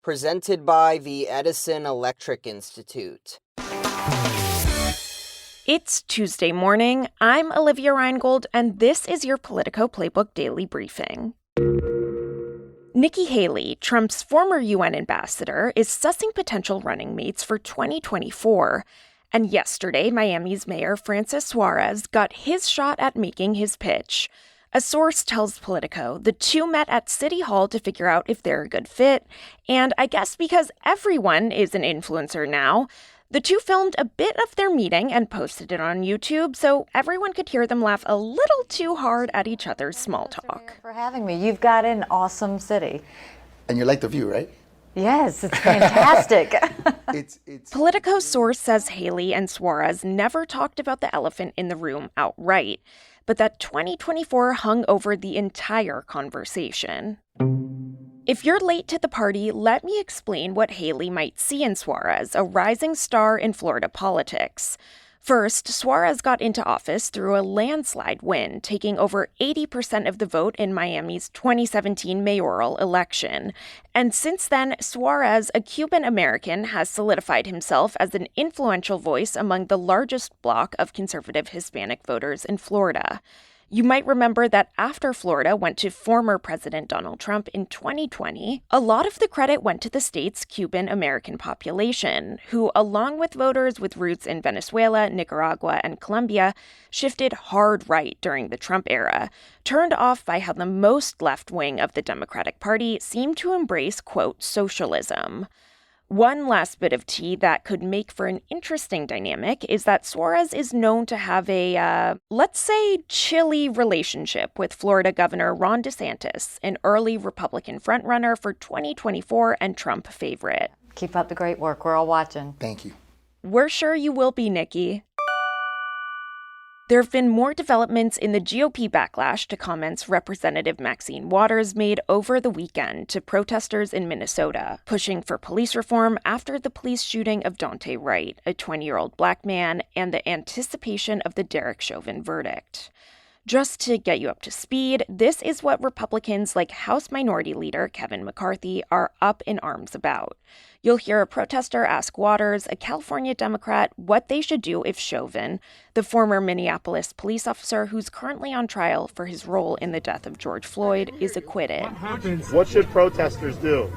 presented by the Edison Electric Institute. It's Tuesday morning. I'm Olivia Reingold, and this is your Politico Playbook Daily Briefing. Nikki Haley, Trump's former UN ambassador, is sussing potential running mates for 2024. And yesterday, Miami's Mayor Francis Suarez got his shot at making his pitch. A source tells Politico the two met at City Hall to figure out if they're a good fit. And I guess because everyone is an influencer now, the two filmed a bit of their meeting and posted it on YouTube so everyone could hear them laugh a little too hard at each other's small talk. Thank you for having me. You've got an awesome city. And you like the view, right? Yes, it's fantastic. Politico's source says Haley and Suarez never talked about the elephant in the room outright, but that 2024 hung over the entire conversation. If you're late to the party, let me explain what Haley might see in Suarez, a rising star in Florida politics. First, Suarez got into office through a landslide win, taking over 80% of the vote in Miami's 2017 mayoral election. And since then, Suarez, a Cuban American, has solidified himself as an influential voice among the largest bloc of conservative Hispanic voters in Florida. You might remember that after Florida went to former President Donald Trump in 2020, a lot of the credit went to the state's Cuban American population, who, along with voters with roots in Venezuela, Nicaragua, and Colombia, shifted hard right during the Trump era, turned off by how the most left wing of the Democratic Party seemed to embrace, quote, socialism. One last bit of tea that could make for an interesting dynamic is that Suarez is known to have a, let's say, chilly relationship with Florida Governor Ron DeSantis, an early Republican frontrunner for 2024 and Trump favorite. Keep up the great work. We're all watching. Thank you. We're sure you will be, Nikki. There have been more developments in the GOP backlash to comments Representative Maxine Waters made over the weekend to protesters in Minnesota, pushing for police reform after the police shooting of Daunte Wright, a 20-year-old black man, and the anticipation of the Derek Chauvin verdict. Just to get you up to speed, this is what Republicans like House Minority Leader Kevin McCarthy are up in arms about. You'll hear a protester ask Waters, a California Democrat, what they should do if Chauvin, the former Minneapolis police officer who's currently on trial for his role in the death of George Floyd, is acquitted. What should protesters do?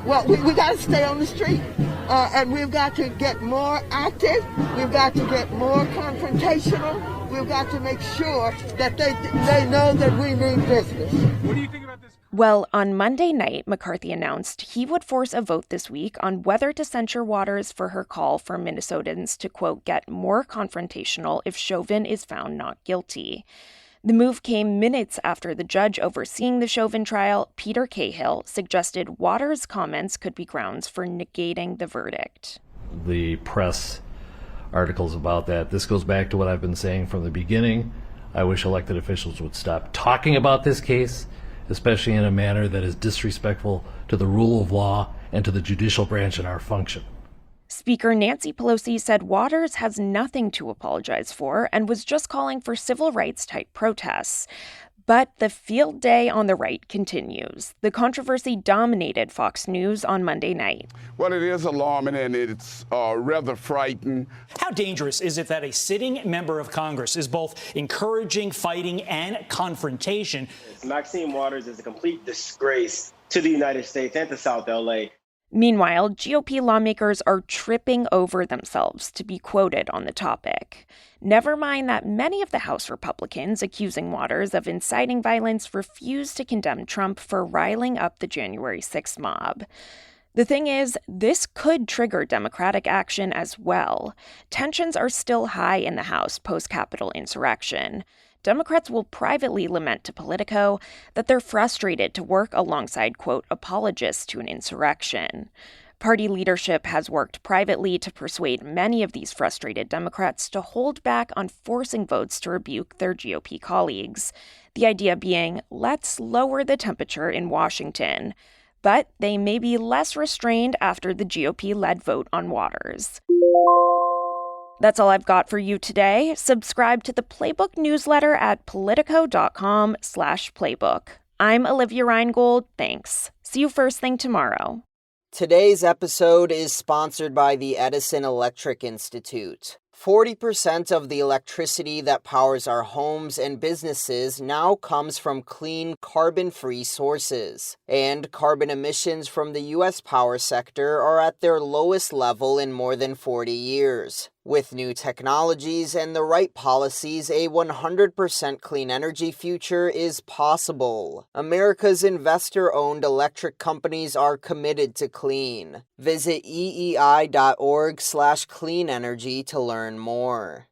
Well, we got to stay on the street, and we've got to get more active. We've got to get more confrontational. We've got to make sure that they know that we mean business. What do you think about this? Well, on Monday night, McCarthy announced he would force a vote this week on whether to censure Waters for her call for Minnesotans to, quote, get more confrontational if Chauvin is found not guilty. The move came minutes after the judge overseeing the Chauvin trial, Peter Cahill, suggested Waters' comments could be grounds for negating the verdict. The press articles about that. This goes back to what I've been saying from the beginning. I wish elected officials would stop talking about this case, especially in a manner that is disrespectful to the rule of law and to the judicial branch in our function. Speaker Nancy Pelosi said Waters has nothing to apologize for and was just calling for civil rights-type protests. But the field day on the right continues. The controversy dominated Fox News on Monday night. Well, it is alarming and it's rather frightening. How dangerous is it that a sitting member of Congress is both encouraging fighting and confrontation? Maxine Waters is a complete disgrace to the United States and to South LA. Meanwhile, GOP lawmakers are tripping over themselves to be quoted on the topic. Never mind that many of the House Republicans accusing Waters of inciting violence refuse to condemn Trump for riling up the January 6th mob. The thing is, this could trigger Democratic action as well. Tensions are still high in the House post-Capitol insurrection. Democrats will privately lament to Politico that they're frustrated to work alongside, quote, apologists to an insurrection. Party leadership has worked privately to persuade many of these frustrated Democrats to hold back on forcing votes to rebuke their GOP colleagues. The idea being, let's lower the temperature in Washington. But they may be less restrained after the GOP-led vote on Waters. That's all I've got for you today. Subscribe to the Playbook newsletter at politico.com/playbook. I'm Olivia Reingold. Thanks. See you first thing tomorrow. Today's episode is sponsored by the Edison Electric Institute. 40% of the electricity that powers our homes and businesses now comes from clean, carbon-free sources. And carbon emissions from the U.S. power sector are at their lowest level in more than 40 years. With new technologies and the right policies, a 100% clean energy future is possible. America's investor-owned electric companies are committed to clean. Visit eei.org/cleanenergy to learn more.